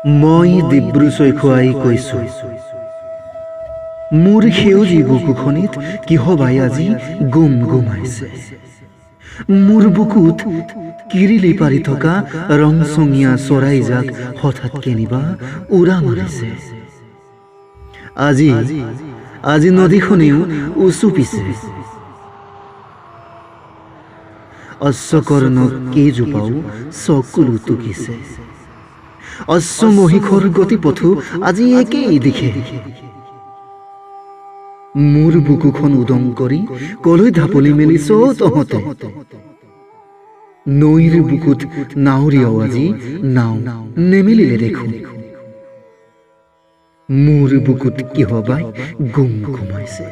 মই ডিব্ৰু চৈখোৱাই কৈছো, মোৰ সেউজী বুকুখনিত কিহবাই আজি গুম গুমাইছে। মোৰ বুকুত কিৰিলি পাৰি থকা ৰংচঙীয়া চৰাইজাক হঠাৎ কেনিবা উৰা মাৰিছে। আজি আজি নদীখনেও উচুপিছে। অশ্বকৰ্ণ কেইজোপাও চকুলো টুকিছে। অশ্বমহিষৰ গতিপথো আজি একেই দিশে। মোৰ বুকুখন উদং কৰি কলৈ ঢাপলি মেলিছ তহঁতে। নৈৰ বুকুত নাৱৰীয়াও আজি নাও নেমেলিলে দেখোন। মোৰ বুকুত কিহবাই গুম গুমাইছে।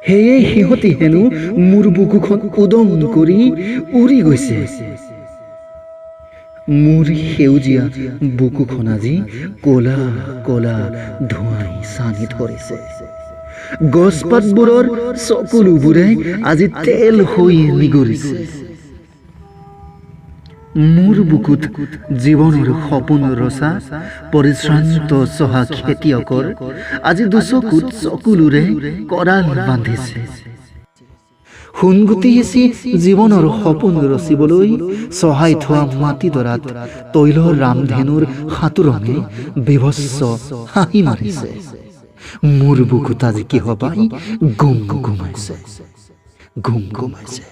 সেয়ে সিহঁতি হেনো মোৰ বুকুখন উদং কৰি উৰি গৈছে। মোৰ সেউজীয়া বুকুখন আজি কলা কলা ধোঁৱাই ছানি ধৰিছে। গছপাতবোৰৰ চকুলোবোৰে আজি তেল হৈ নিগৰিছে। মোৰ বুকুত জীৱনৰ সপোন ৰচা পৰিশ্ৰান্ত চহা খেতিয়কৰ আজি দুচকুত চকুলোৰে কৰাল বান্ধিছে। সোণগুটি এচি জীৱনৰ সপোন ৰচিবলৈ চহাই থোৱা মাটিডৰাত তৈলৰ ৰামধেনুৰ সাঁতোৰঙে বিভৎস হাঁহি মাৰিছে। মোৰ বুকুত আজি কিহবাই গুম গুমাইছে, গুম গুমাইছে।